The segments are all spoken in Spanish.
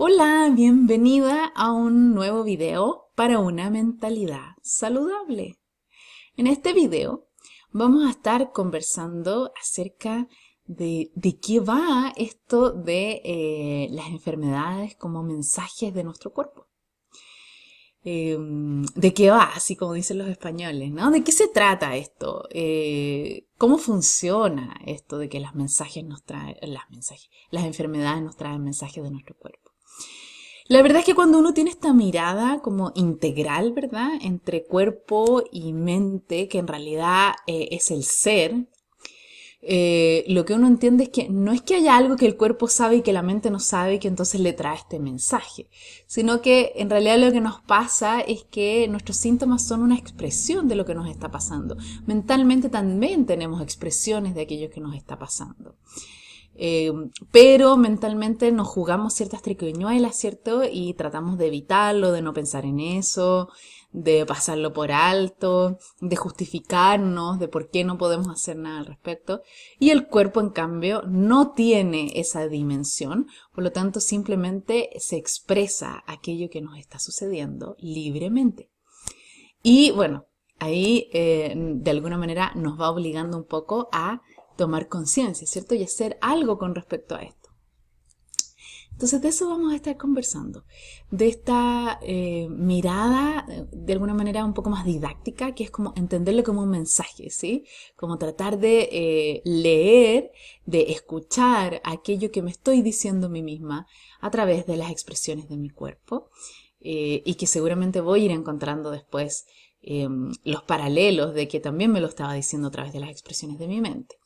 Hola, bienvenida a un nuevo video para una mentalidad saludable. En este video vamos a estar conversando acerca de qué va esto de las enfermedades como mensajes de nuestro cuerpo. ¿De qué va? Así como dicen los españoles, ¿no? ¿De qué se trata esto? ¿Cómo funciona esto de que las enfermedades nos traen mensajes de nuestro cuerpo? La verdad es que cuando uno tiene esta mirada como integral, ¿verdad? Entre cuerpo y mente, que en realidad es el ser, lo que uno entiende es que haya algo que el cuerpo sabe y que la mente no sabe y que entonces le trae este mensaje, sino que en realidad lo que nos pasa es que nuestros síntomas son una expresión de lo que nos está pasando. Mentalmente también tenemos expresiones de aquello que nos está pasando. Pero mentalmente nos jugamos ciertas triquiñuelas, ¿cierto? Y tratamos de evitarlo, de no pensar en eso, de pasarlo por alto, de justificarnos de por qué no podemos hacer nada al respecto. Y el cuerpo, en cambio, no tiene esa dimensión, por lo tanto, simplemente se expresa aquello que nos está sucediendo libremente. Y bueno, ahí de alguna manera nos va obligando un poco a tomar conciencia, ¿cierto? Y hacer algo con respecto a esto. Entonces de eso vamos a estar conversando, de esta mirada de alguna manera un poco más didáctica, que es como entenderlo como un mensaje, ¿sí? Como tratar de leer, de escuchar aquello que me estoy diciendo a mí misma a través de las expresiones de mi cuerpo y que seguramente voy a ir encontrando después los paralelos de que también me lo estaba diciendo a través de las expresiones de mi mente.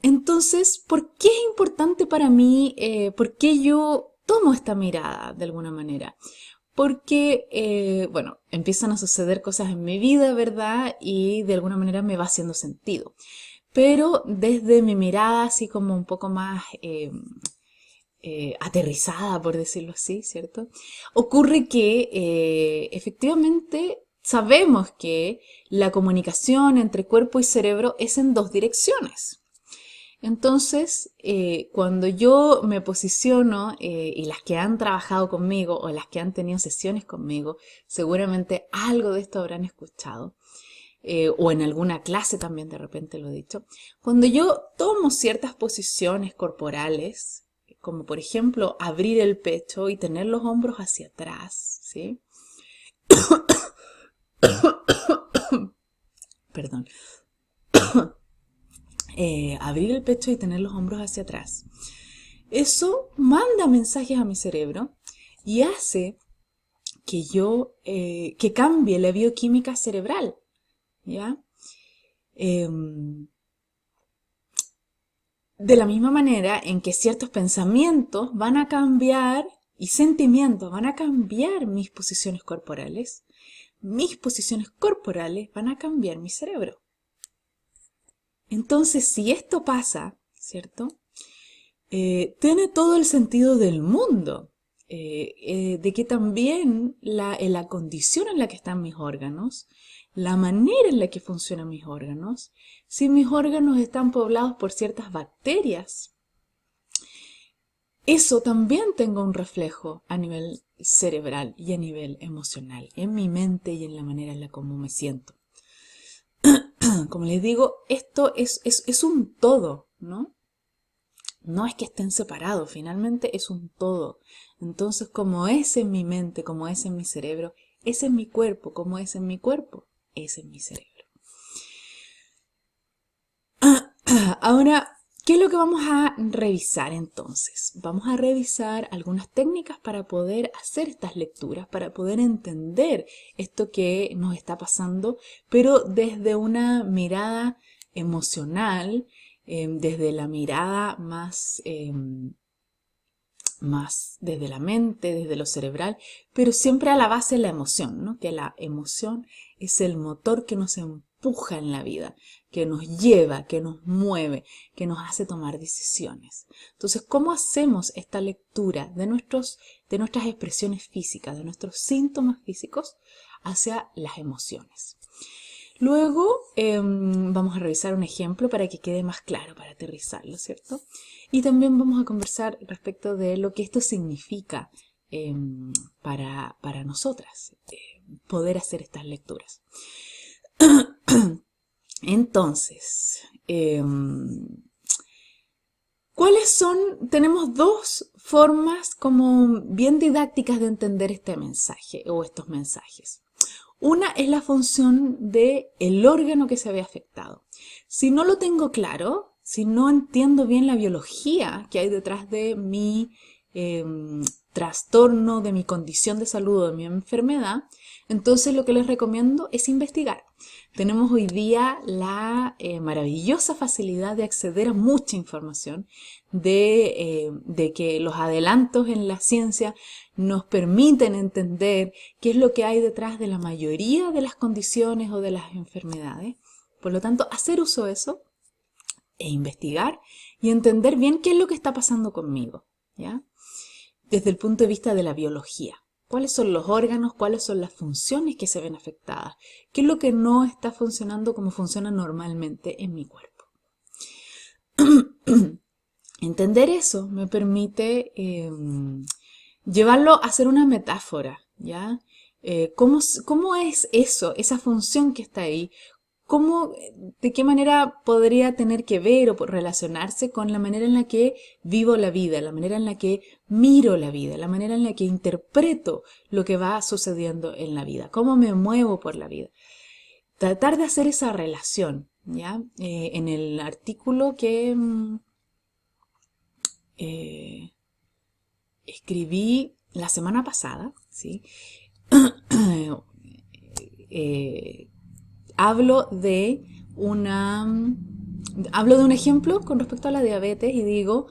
Entonces, ¿por qué es importante para mí? ¿Por qué yo tomo esta mirada de alguna manera? Porque, bueno, empiezan a suceder cosas en mi vida, ¿verdad? Y de alguna manera me va haciendo sentido. Pero desde mi mirada, así como un poco más aterrizada, por decirlo así, ¿cierto? Ocurre que efectivamente sabemos que la comunicación entre cuerpo y cerebro es en dos direcciones. Entonces, cuando yo me posiciono, y las que han trabajado conmigo o las que han tenido sesiones conmigo, seguramente algo de esto habrán escuchado, o en alguna clase también de repente lo he dicho. Cuando yo tomo ciertas posiciones corporales, como por ejemplo abrir el pecho y tener los hombros hacia atrás, ¿sí? Perdón. Abrir el pecho y tener los hombros hacia atrás. Eso manda mensajes a mi cerebro y hace que cambie la bioquímica cerebral, ¿ya? De la misma manera en que ciertos pensamientos van a cambiar y sentimientos van a cambiar mis posiciones corporales van a cambiar mi cerebro. Entonces, si esto pasa, ¿cierto? Tiene todo el sentido del mundo, de que también la condición en la que están mis órganos, la manera en la que funcionan mis órganos, si mis órganos están poblados por ciertas bacterias, eso también tenga un reflejo a nivel cerebral y a nivel emocional, en mi mente y en la manera en la como me siento. Como les digo, esto es un todo, ¿no? No es que estén separados, finalmente es un todo. Entonces, como es en mi mente, como es en mi cerebro, es en mi cuerpo, como es en mi cuerpo, es en mi cerebro. Ahora, ¿qué es lo que vamos a revisar entonces? Vamos a revisar algunas técnicas para poder hacer estas lecturas, para poder entender esto que nos está pasando, pero desde una mirada emocional, desde la mirada más desde la mente, desde lo cerebral, pero siempre a la base de la emoción, ¿no? Que la emoción es el motor que nos empuja en la vida, que nos lleva, que nos mueve, que nos hace tomar decisiones. Entonces, ¿cómo hacemos esta lectura de nuestras expresiones físicas, de nuestros síntomas físicos hacia las emociones? Luego vamos a revisar un ejemplo para que quede más claro, para aterrizarlo, ¿cierto? Y también vamos a conversar respecto de lo que esto significa para nosotras, poder hacer estas lecturas. Entonces, ¿cuáles son? Tenemos dos formas como bien didácticas de entender este mensaje o estos mensajes. Una es la función del órgano que se ve afectado. Si no lo tengo claro, si no entiendo bien la biología que hay detrás de mi trastorno, de mi condición de salud o de mi enfermedad, entonces lo que les recomiendo es investigar. Tenemos hoy día la maravillosa facilidad de acceder a mucha información, de que los adelantos en la ciencia nos permiten entender qué es lo que hay detrás de la mayoría de las condiciones o de las enfermedades. Por lo tanto, hacer uso de eso e investigar y entender bien qué es lo que está pasando conmigo, ¿ya? Desde el punto de vista de la biología. ¿Cuáles son los órganos? ¿Cuáles son las funciones que se ven afectadas? ¿Qué es lo que no está funcionando como funciona normalmente en mi cuerpo? Entender eso me permite llevarlo a ser una metáfora, ¿ya? ¿Cómo es eso, esa función que está ahí? ¿De qué manera podría tener que ver o relacionarse con la manera en la que vivo la vida, la manera en la que miro la vida, la manera en la que interpreto lo que va sucediendo en la vida? ¿Cómo me muevo por la vida? Tratar de hacer esa relación, ¿ya? En el artículo que escribí la semana pasada, ¿sí? Hablo de un ejemplo con respecto a la diabetes y digo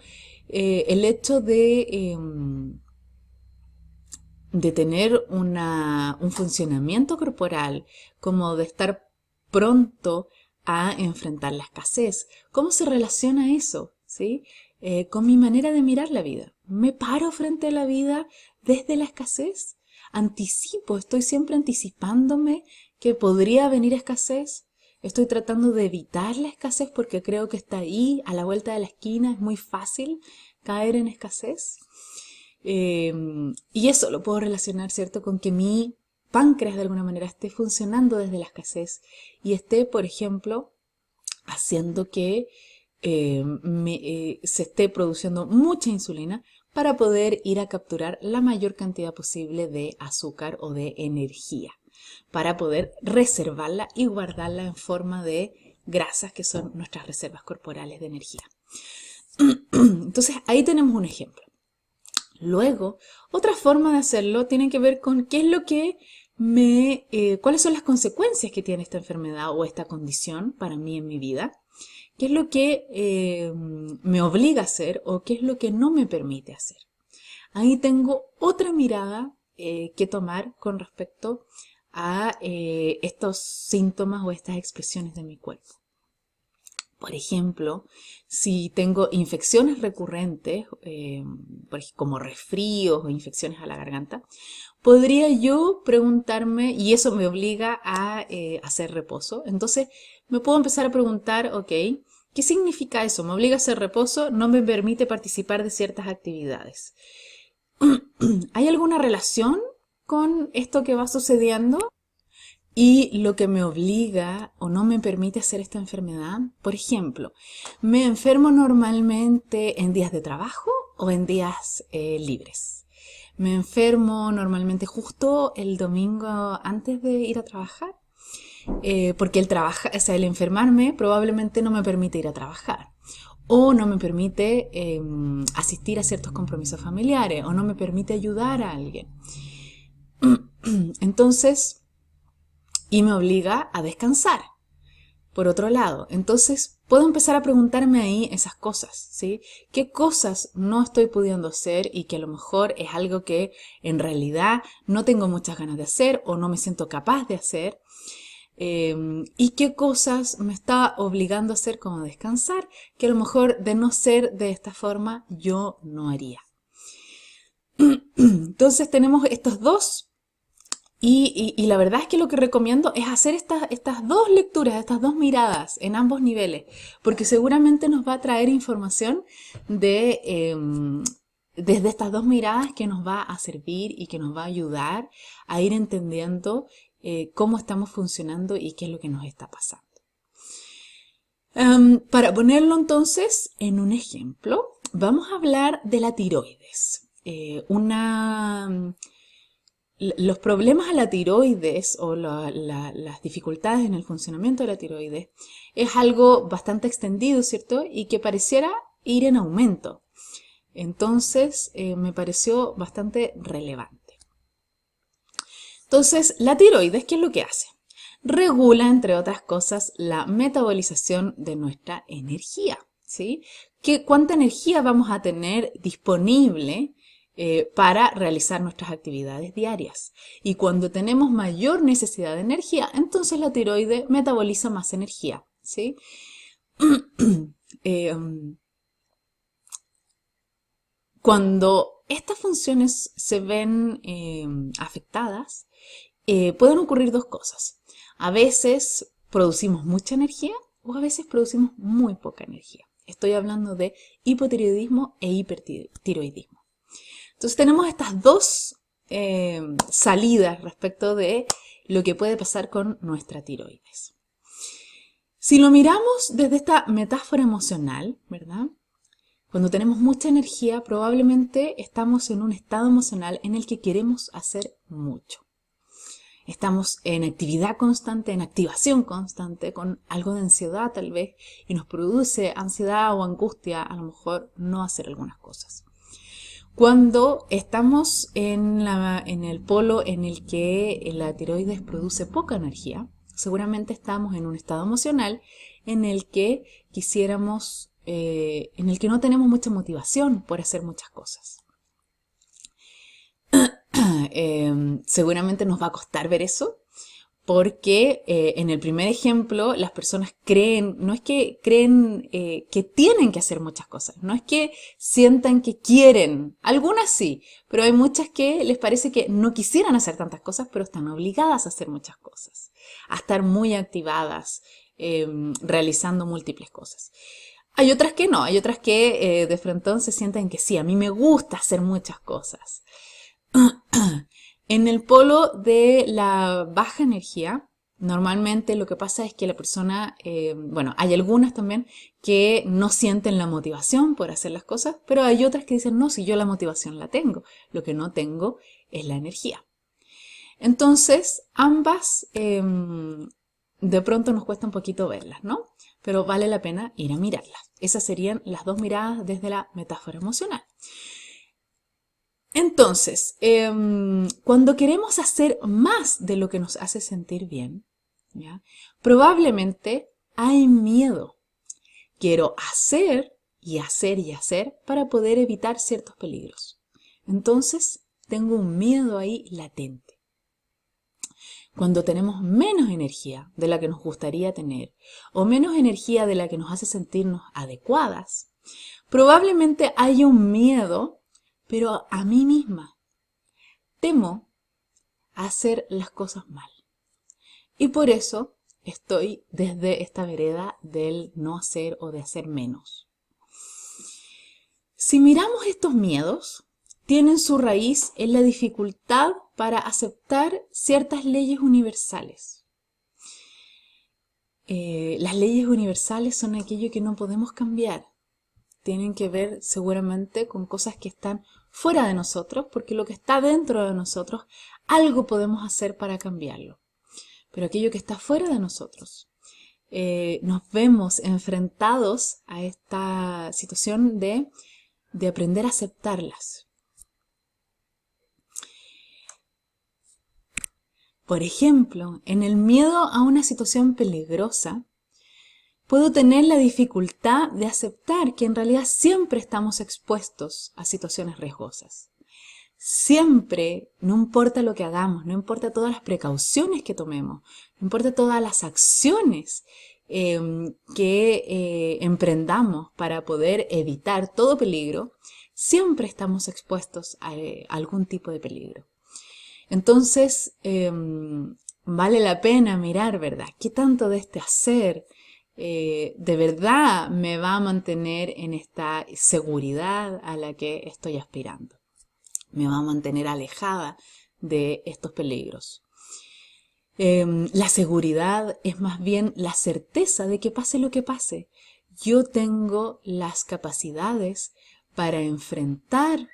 el hecho de tener un funcionamiento corporal, como de estar pronto a enfrentar la escasez. ¿Cómo se relaciona eso? ¿Sí? Con mi manera de mirar la vida. ¿Me paro frente a la vida desde la escasez? ¿Anticipo? ¿Estoy siempre anticipándome que podría venir escasez? ¿Estoy tratando de evitar la escasez porque creo que está ahí, a la vuelta de la esquina? ¿Es muy fácil caer en escasez? Y eso lo puedo relacionar, ¿cierto?, con que mi páncreas de alguna manera esté funcionando desde la escasez y esté, por ejemplo, haciendo que se esté produciendo mucha insulina para poder ir a capturar la mayor cantidad posible de azúcar o de energía, para poder reservarla y guardarla en forma de grasas, que son nuestras reservas corporales de energía. Entonces, ahí tenemos un ejemplo. Luego, otra forma de hacerlo tiene que ver con qué es lo que cuáles son las consecuencias que tiene esta enfermedad o esta condición para mí en mi vida. ¿Qué es lo que me obliga a hacer o qué es lo que no me permite hacer? Ahí tengo otra mirada que tomar con respecto a estos síntomas o estas expresiones de mi cuerpo. Por ejemplo, si tengo infecciones recurrentes, como resfríos o infecciones a la garganta, podría yo preguntarme, y eso me obliga a hacer reposo. Entonces me puedo empezar a preguntar, ok, ¿qué significa eso? Me obliga a hacer reposo, no me permite participar de ciertas actividades. ¿Hay alguna relación con esto que va sucediendo y lo que me obliga o no me permite hacer esta enfermedad? Por ejemplo, ¿me enfermo normalmente en días de trabajo o en días libres? ¿Me enfermo normalmente justo el domingo antes de ir a trabajar? Porque el enfermarme probablemente no me permite ir a trabajar. O no me permite asistir a ciertos compromisos familiares. O no me permite ayudar a alguien. Entonces, y me obliga a descansar, por otro lado. Entonces, puedo empezar a preguntarme ahí esas cosas, ¿sí? ¿Qué cosas no estoy pudiendo hacer y que a lo mejor es algo que en realidad no tengo muchas ganas de hacer o no me siento capaz de hacer? Y qué cosas me está obligando a hacer, como descansar, que a lo mejor de no ser de esta forma yo no haría. Entonces tenemos estos dos Y la verdad es que lo que recomiendo es hacer estas dos lecturas, estas dos miradas en ambos niveles, porque seguramente nos va a traer información desde estas dos miradas que nos va a servir y que nos va a ayudar a ir entendiendo cómo estamos funcionando y qué es lo que nos está pasando. Para ponerlo entonces en un ejemplo, vamos a hablar de la tiroides. Los problemas a la tiroides o las dificultades en el funcionamiento de la tiroides es algo bastante extendido, ¿cierto? Y que pareciera ir en aumento. Entonces, me pareció bastante relevante. Entonces, la tiroides, ¿qué es lo que hace? Regula, entre otras cosas, la metabolización de nuestra energía, ¿sí? ¿Cuánta energía vamos a tener disponible para realizar nuestras actividades diarias? Y cuando tenemos mayor necesidad de energía, entonces la tiroide metaboliza más energía, ¿sí? Cuando estas funciones se ven afectadas, pueden ocurrir dos cosas. A veces producimos mucha energía o a veces producimos muy poca energía. Estoy hablando de hipotiroidismo e hipertiroidismo. Entonces tenemos estas dos salidas respecto de lo que puede pasar con nuestra tiroides. Si lo miramos desde esta metáfora emocional, ¿verdad? Cuando tenemos mucha energía, probablemente estamos en un estado emocional en el que queremos hacer mucho. Estamos en actividad constante, en activación constante, con algo de ansiedad tal vez, y nos produce ansiedad o angustia a lo mejor no hacer algunas cosas. Cuando estamos en el polo en el que la tiroides produce poca energía, seguramente estamos en un estado emocional en el que en el que no tenemos mucha motivación por hacer muchas cosas. Seguramente nos va a costar ver eso, porque en el primer ejemplo las personas creen, no es que creen que tienen que hacer muchas cosas, no es que sientan que quieren, algunas sí, pero hay muchas que les parece que no quisieran hacer tantas cosas, pero están obligadas a hacer muchas cosas, a estar muy activadas, realizando múltiples cosas. Hay otras que no, hay otras que de frente se sienten que sí, a mí me gusta hacer muchas cosas. En el polo de la baja energía, normalmente lo que pasa es que la persona, hay algunas también que no sienten la motivación por hacer las cosas, pero hay otras que dicen, no, si yo la motivación la tengo, lo que no tengo es la energía. Entonces, ambas de pronto nos cuesta un poquito verlas, ¿no? Pero vale la pena ir a mirarlas. Esas serían las dos miradas desde la metáfora emocional. Entonces, cuando queremos hacer más de lo que nos hace sentir bien, ¿ya? Probablemente hay miedo. Quiero hacer y hacer y hacer para poder evitar ciertos peligros. Entonces, tengo un miedo ahí latente. Cuando tenemos menos energía de la que nos gustaría tener o menos energía de la que nos hace sentirnos adecuadas, probablemente hay un miedo, pero a mí misma. Temo hacer las cosas mal. Y por eso estoy desde esta vereda del no hacer o de hacer menos. Si miramos estos miedos, tienen su raíz en la dificultad para aceptar ciertas leyes universales. Las leyes universales son aquello que no podemos cambiar. Tienen que ver seguramente con cosas que están fuera de nosotros, porque lo que está dentro de nosotros, algo podemos hacer para cambiarlo. Pero aquello que está fuera de nosotros, nos vemos enfrentados a esta situación de aprender a aceptarlas. Por ejemplo, en el miedo a una situación peligrosa, puedo tener la dificultad de aceptar que en realidad siempre estamos expuestos a situaciones riesgosas. Siempre, no importa lo que hagamos, no importa todas las precauciones que tomemos, no importa todas las acciones que emprendamos para poder evitar todo peligro, siempre estamos expuestos a algún tipo de peligro. Entonces, vale la pena mirar, ¿verdad? ¿Qué tanto de este hacer de verdad me va a mantener en esta seguridad a la que estoy aspirando? Me va a mantener alejada de estos peligros. La seguridad es más bien la certeza de que pase lo que pase, yo tengo las capacidades para enfrentar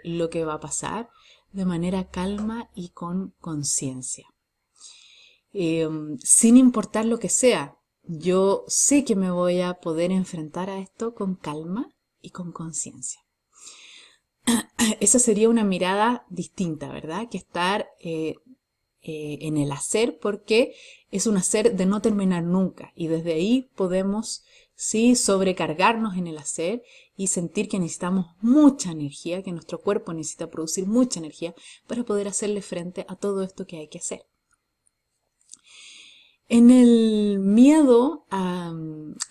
lo que va a pasar de manera calma y con conciencia. Sin importar lo que sea, yo sé que me voy a poder enfrentar a esto con calma y con conciencia. Esa sería una mirada distinta, ¿verdad? Que estar en el hacer, porque es un hacer de no terminar nunca, y desde ahí podemos sí sobrecargarnos en el hacer y sentir que necesitamos mucha energía, que nuestro cuerpo necesita producir mucha energía para poder hacerle frente a todo esto que hay que hacer. En el miedo a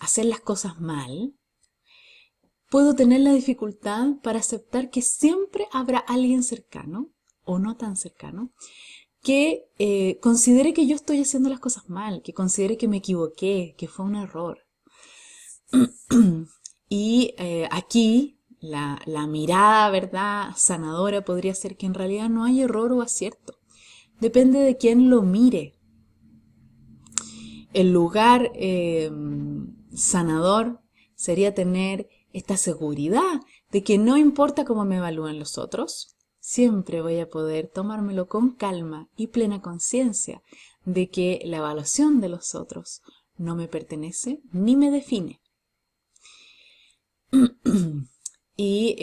hacer las cosas mal, puedo tener la dificultad para aceptar que siempre habrá alguien cercano o no tan cercano que considere que yo estoy haciendo las cosas mal, que considere que me equivoqué, que fue un error. Y aquí la mirada, ¿verdad?, sanadora podría ser que en realidad no hay error o acierto. Depende de quién lo mire. El lugar sanador sería tener esta seguridad de que no importa cómo me evalúen los otros, siempre voy a poder tomármelo con calma y plena conciencia de que la evaluación de los otros no me pertenece ni me define. Y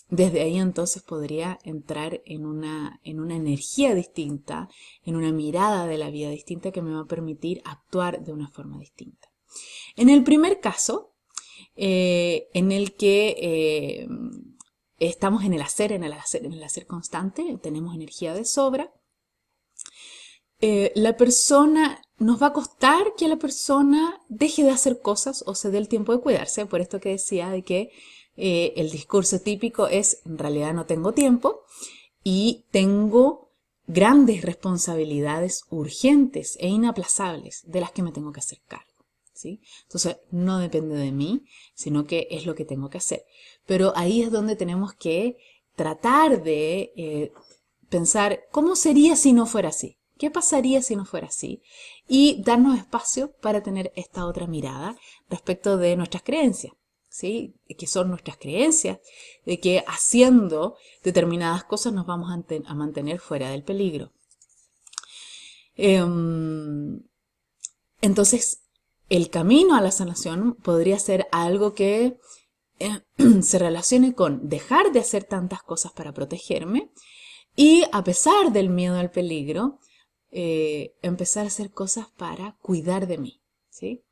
desde ahí entonces podría entrar en una energía distinta, en una mirada de la vida distinta que me va a permitir actuar de una forma distinta. En el primer caso, en el que estamos en el hacer constante, tenemos energía de sobra, la persona, nos va a costar que la persona deje de hacer cosas o se dé el tiempo de cuidarse, por esto que decía de que el discurso típico es, en realidad no tengo tiempo y tengo grandes responsabilidades urgentes e inaplazables de las que me tengo que hacer cargo, ¿sí? Entonces, no depende de mí, sino que es lo que tengo que hacer. Pero ahí es donde tenemos que tratar de pensar, ¿cómo sería si no fuera así? ¿Qué pasaría si no fuera así? Y darnos espacio para tener esta otra mirada respecto de nuestras creencias, ¿sí? Que son nuestras creencias, de que haciendo determinadas cosas nos vamos a mantener fuera del peligro. Entonces, el camino a la sanación podría ser algo que se relacione con dejar de hacer tantas cosas para protegerme y, a pesar del miedo al peligro, empezar a hacer cosas para cuidar de mí, ¿sí?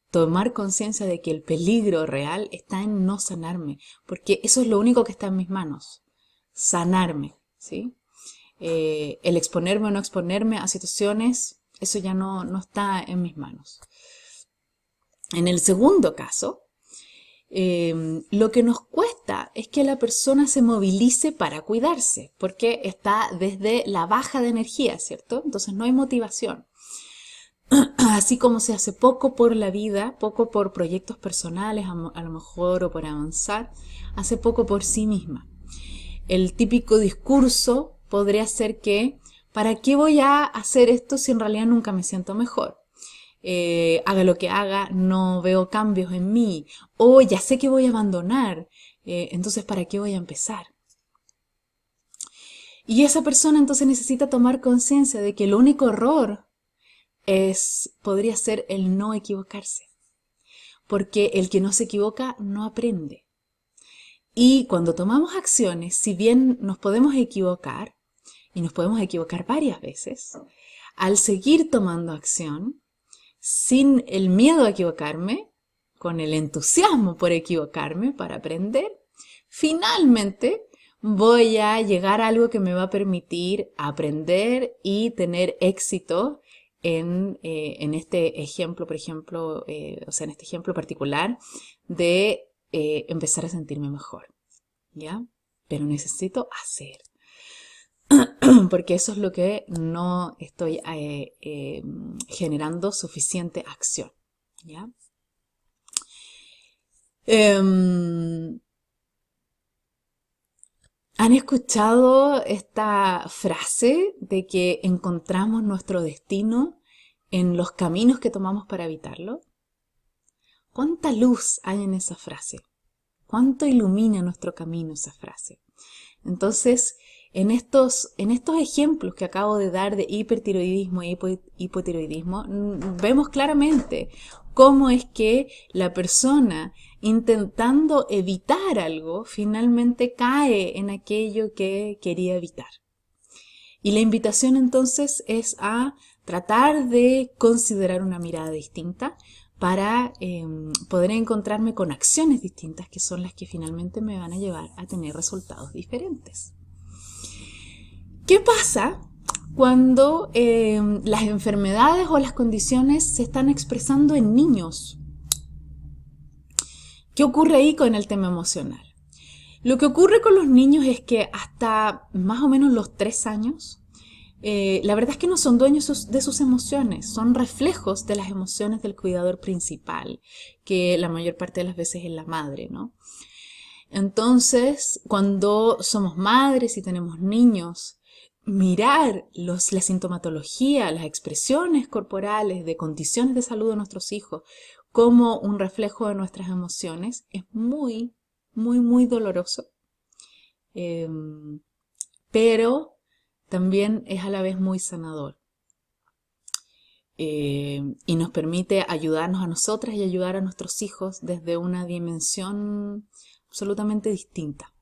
Tomar conciencia de que el peligro real está en no sanarme, porque eso es lo único que está en mis manos, sanarme, ¿sí? El exponerme o no exponerme a situaciones, eso ya no está en mis manos. En el segundo caso, lo que nos cuesta es que la persona se movilice para cuidarse, porque está desde la baja de energía, ¿cierto? Entonces no hay motivación. Así como se hace poco por la vida, poco por proyectos personales, a lo mejor, o por avanzar, hace poco por sí misma. El típico discurso podría ser que, ¿para qué voy a hacer esto si en realidad nunca me siento mejor? Haga lo que haga, no veo cambios en mí, o ya sé que voy a abandonar, entonces ¿para qué voy a empezar? Y esa persona entonces necesita tomar conciencia de que el único error podría ser el no equivocarse, porque el que no se equivoca no aprende. Y cuando tomamos acciones, si bien nos podemos equivocar, y nos podemos equivocar varias veces, al seguir tomando acción, sin el miedo a equivocarme, con el entusiasmo por equivocarme, para aprender, finalmente voy a llegar a algo que me va a permitir aprender y tener éxito en este ejemplo, por ejemplo, en este ejemplo particular de empezar a sentirme mejor, ¿ya? Pero necesito hacer. porque eso es lo que no estoy generando suficiente acción, ¿ya? ¿Han escuchado esta frase de que encontramos nuestro destino en los caminos que tomamos para evitarlo? ¿Cuánta luz hay en esa frase? ¿Cuánto ilumina nuestro camino esa frase? Entonces, en estos ejemplos que acabo de dar de hipertiroidismo e hipotiroidismo, vemos claramente cómo es que la persona intentando evitar algo finalmente cae en aquello que quería evitar. Y la invitación entonces es a tratar de considerar una mirada distinta para poder encontrarme con acciones distintas que son las que finalmente me van a llevar a tener resultados diferentes. ¿Qué pasa cuando las enfermedades o las condiciones se están expresando en niños? ¿Qué ocurre ahí con el tema emocional? Lo que ocurre con los niños es que hasta más o menos los 3 años, la verdad es que no son dueños de sus emociones, son reflejos de las emociones del cuidador principal, que la mayor parte de las veces es la madre, ¿no? Entonces, cuando somos madres y tenemos niños, mirar la sintomatología, las expresiones corporales de condiciones de salud de nuestros hijos como un reflejo de nuestras emociones es muy, muy, muy doloroso. Pero también es a la vez muy sanador. Y nos permite ayudarnos a nosotras y ayudar a nuestros hijos desde una dimensión absolutamente distinta.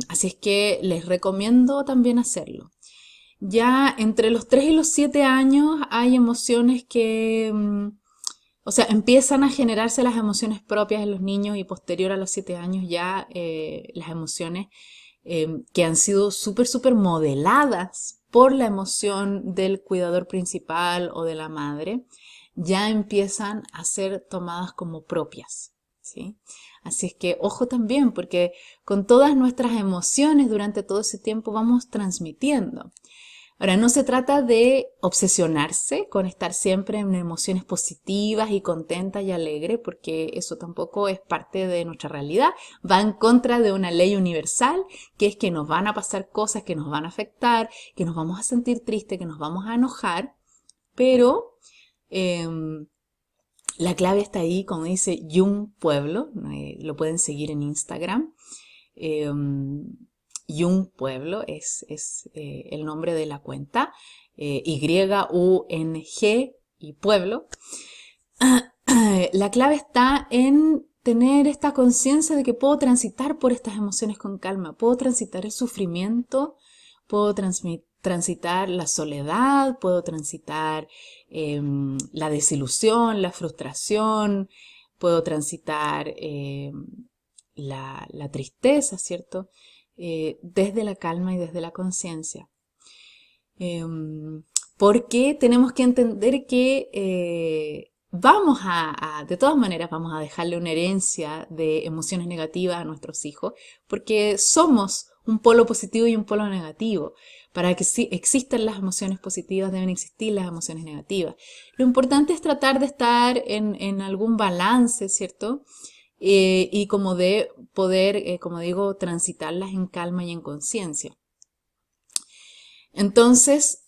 Así es que les recomiendo también hacerlo. Ya entre los 3 y los 7 años hay emociones que, o sea, empiezan a generarse las emociones propias en los niños y posterior a los 7 años ya las emociones que han sido súper modeladas por la emoción del cuidador principal o de la madre, ya empiezan a ser tomadas como propias, ¿sí? Así es que ojo también, porque con todas nuestras emociones durante todo ese tiempo vamos transmitiendo. Ahora, no se trata de obsesionarse con estar siempre en emociones positivas y contentas y alegres, porque eso tampoco es parte de nuestra realidad. Va en contra de una ley universal, que es que nos van a pasar cosas que nos van a afectar, que nos vamos a sentir tristes, que nos vamos a enojar, pero la clave está ahí, como dice Jung Pueblo, lo pueden seguir en Instagram. Jung Pueblo es el nombre de la cuenta, Y-U-N-G y Pueblo. La clave está en tener esta conciencia de que puedo transitar por estas emociones con calma, puedo transitar el sufrimiento, puedo transitar la soledad, puedo transitar la desilusión, la frustración, puedo transitar la tristeza, ¿cierto? Desde la calma y desde la conciencia. Porque tenemos que entender que de todas maneras vamos a dejarle una herencia de emociones negativas a nuestros hijos, porque somos un polo positivo y un polo negativo. Para que existan las emociones positivas deben existir las emociones negativas. Lo importante es tratar de estar en algún balance, ¿cierto? Y como de poder, como digo, transitarlas en calma y en conciencia. Entonces,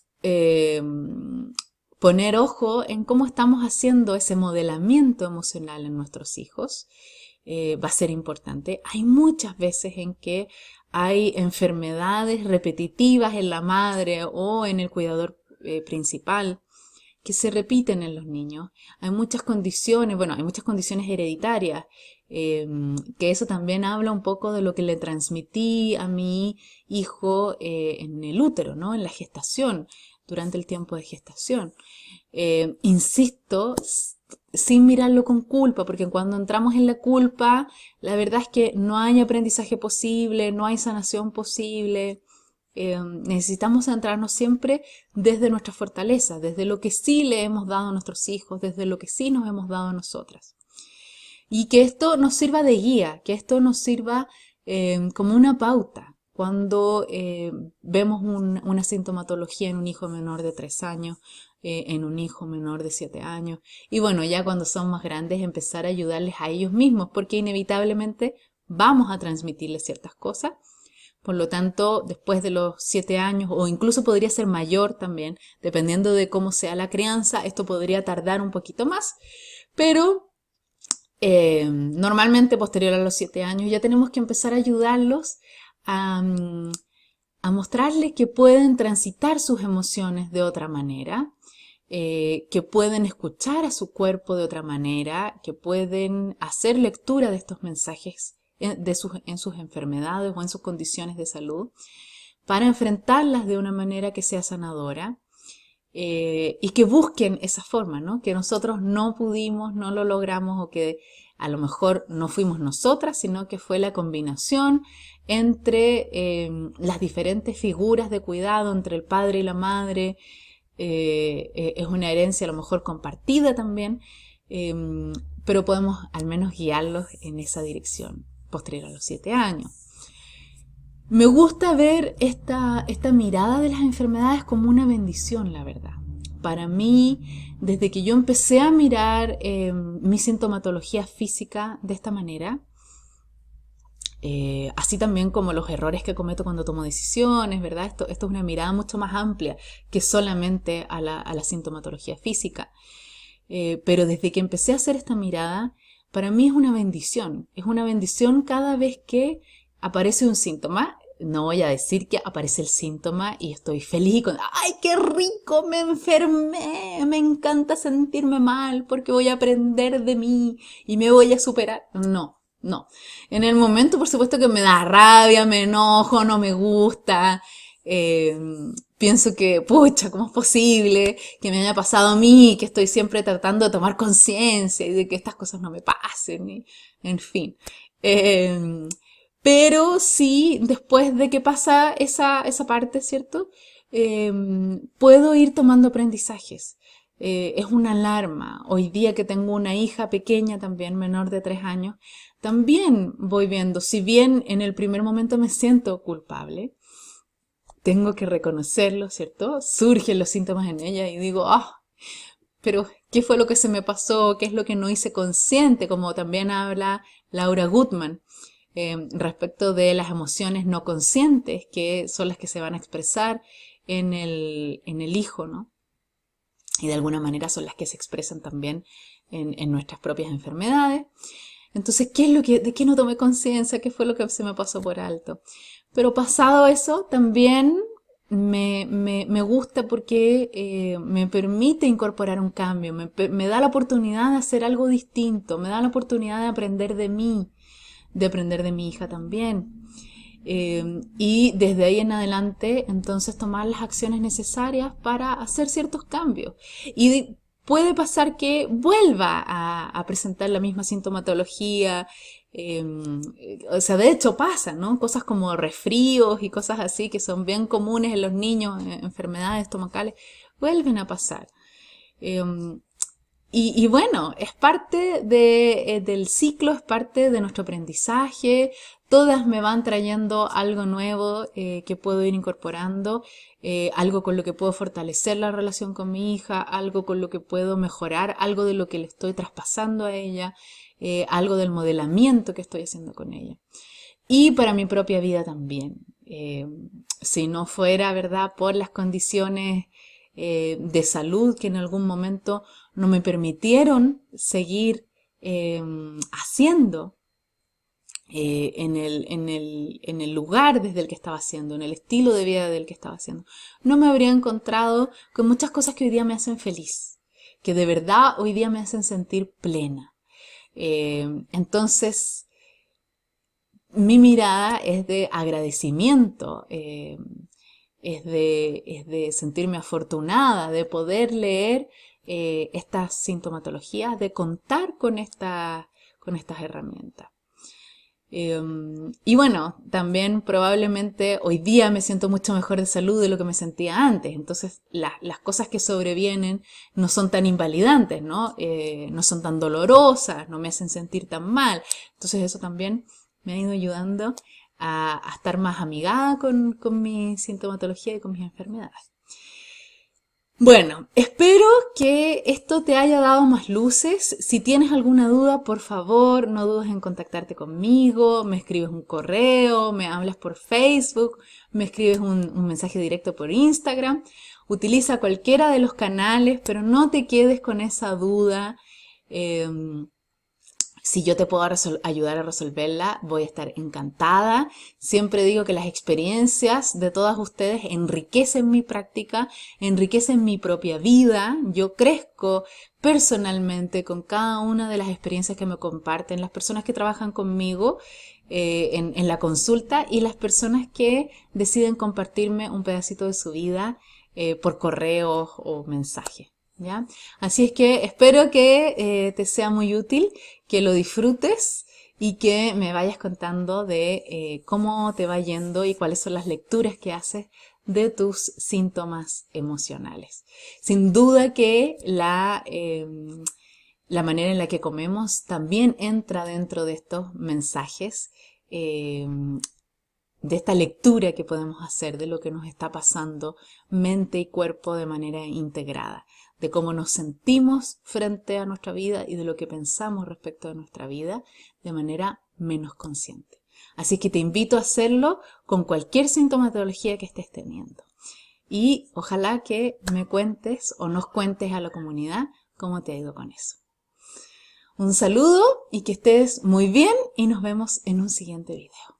poner ojo en cómo estamos haciendo ese modelamiento emocional en nuestros hijos va a ser importante. Hay muchas veces en que hay enfermedades repetitivas en la madre o en el cuidador principal que se repiten en los niños. Hay muchas condiciones, hay muchas condiciones hereditarias, que eso también habla un poco de lo que le transmití a mi hijo en el útero, ¿no? En la gestación, durante el tiempo de gestación. Insisto, sin mirarlo con culpa, porque cuando entramos en la culpa, la verdad es que no hay aprendizaje posible, no hay sanación posible. Necesitamos centrarnos siempre desde nuestra fortaleza, desde lo que sí le hemos dado a nuestros hijos, desde lo que sí nos hemos dado a nosotras. Y que esto nos sirva de guía, que esto nos sirva como una pauta. cuando vemos una sintomatología en un hijo menor de 3 años, en un hijo menor de 7 años. Y bueno, ya cuando son más grandes, empezar a ayudarles a ellos mismos, porque inevitablemente vamos a transmitirles ciertas cosas. Por lo tanto, después de los 7 años, o incluso podría ser mayor también, dependiendo de cómo sea la crianza, esto podría tardar un poquito más, pero normalmente posterior a los 7 años ya tenemos que empezar a ayudarlos a, a mostrarles que pueden transitar sus emociones de otra manera, que pueden escuchar a su cuerpo de otra manera, que pueden hacer lectura de estos mensajes en sus enfermedades o en sus condiciones de salud, para enfrentarlas de una manera que sea sanadora, y que busquen esa forma, ¿no? Que nosotros no pudimos, no lo logramos, o que a lo mejor no fuimos nosotras, sino que fue la combinación entre las diferentes figuras de cuidado, entre el padre y la madre. Es una herencia a lo mejor compartida también, pero podemos al menos guiarlos en esa dirección posterior a los 7 años. Me gusta ver esta mirada de las enfermedades como una bendición, la verdad. Para mí, desde que yo empecé a mirar mi sintomatología física de esta manera, así también como los errores que cometo cuando tomo decisiones, ¿verdad? Esto es una mirada mucho más amplia que solamente a la sintomatología física. Pero desde que empecé a hacer esta mirada, para mí es una bendición. Es una bendición cada vez que aparece un síntoma. No voy a decir que aparece el síntoma y estoy feliz con, ¡ay, qué rico! Me enfermé, me encanta sentirme mal porque voy a aprender de mí y me voy a superar. No, no. En el momento, por supuesto que me da rabia, me enojo, no me gusta. Pienso que, pucha, ¿cómo es posible que me haya pasado a mí? Que estoy siempre tratando de tomar conciencia y de que estas cosas no me pasen, y, en fin. Pero sí, después de que pasa esa parte, ¿cierto? Puedo ir tomando aprendizajes. Es una alarma. Hoy día que tengo una hija pequeña también, menor de 3 años, también voy viendo, si bien en el primer momento me siento culpable, tengo que reconocerlo, ¿cierto? Surgen los síntomas en ella y digo, pero ¿qué fue lo que se me pasó? ¿Qué es lo que no hice consciente? Como también habla Laura Goodman, respecto de las emociones no conscientes, que son las que se van a expresar en el hijo, ¿no? Y de alguna manera son las que se expresan también en nuestras propias enfermedades. Entonces, ¿de qué no tomé conciencia? ¿Qué fue lo que se me pasó por alto? Pero pasado eso, también me gusta porque me permite incorporar un cambio, me da la oportunidad de hacer algo distinto, me da la oportunidad de aprender de mí, de aprender de mi hija también. Y desde ahí en adelante, entonces tomar las acciones necesarias para hacer ciertos cambios. Y puede pasar que vuelva a presentar la misma sintomatología. O sea, de hecho pasa, ¿no? Cosas como resfríos y cosas así que son bien comunes en los niños, enfermedades estomacales, vuelven a pasar. Y bueno, es parte del ciclo, es parte de nuestro aprendizaje. Todas me van trayendo algo nuevo que puedo ir incorporando, algo con lo que puedo fortalecer la relación con mi hija, algo con lo que puedo mejorar, algo de lo que le estoy traspasando a ella, algo del modelamiento que estoy haciendo con ella. Y para mi propia vida también. Si no fuera, ¿verdad?, por las condiciones de salud que en algún momento no me permitieron seguir haciendo en el lugar desde el que estaba haciendo, en el estilo de vida del que estaba haciendo, no me habría encontrado con muchas cosas que hoy día me hacen feliz, que de verdad hoy día me hacen sentir plena. Entonces, mi mirada es de agradecimiento, es de sentirme afortunada de poder leer estas sintomatologías, de contar con estas herramientas. Y bueno, también probablemente hoy día me siento mucho mejor de salud de lo que me sentía antes. Entonces las cosas que sobrevienen no son tan invalidantes, ¿no? No son tan dolorosas, no me hacen sentir tan mal. Entonces eso también me ha ido ayudando a estar más amigada con mi sintomatología y con mis enfermedades. Bueno, espero que esto te haya dado más luces. Si tienes alguna duda, por favor, no dudes en contactarte conmigo, me escribes un correo, me hablas por Facebook, me escribes un mensaje directo por Instagram. Utiliza cualquiera de los canales, pero no te quedes con esa duda. Si yo te puedo ayudar a resolverla, voy a estar encantada. Siempre digo que las experiencias de todas ustedes enriquecen mi práctica, enriquecen mi propia vida. Yo crezco personalmente con cada una de las experiencias que me comparten las personas que trabajan conmigo en la consulta y las personas que deciden compartirme un pedacito de su vida por correos o mensajes. ¿Ya? Así es que espero que te sea muy útil, que lo disfrutes y que me vayas contando de cómo te va yendo y cuáles son las lecturas que haces de tus síntomas emocionales. Sin duda que la manera en la que comemos también entra dentro de estos mensajes, de esta lectura que podemos hacer de lo que nos está pasando mente y cuerpo de manera integrada, de cómo nos sentimos frente a nuestra vida y de lo que pensamos respecto de nuestra vida de manera menos consciente. Así que te invito a hacerlo con cualquier sintomatología que estés teniendo. Y ojalá que me cuentes o nos cuentes a la comunidad cómo te ha ido con eso. Un saludo y que estés muy bien y nos vemos en un siguiente video.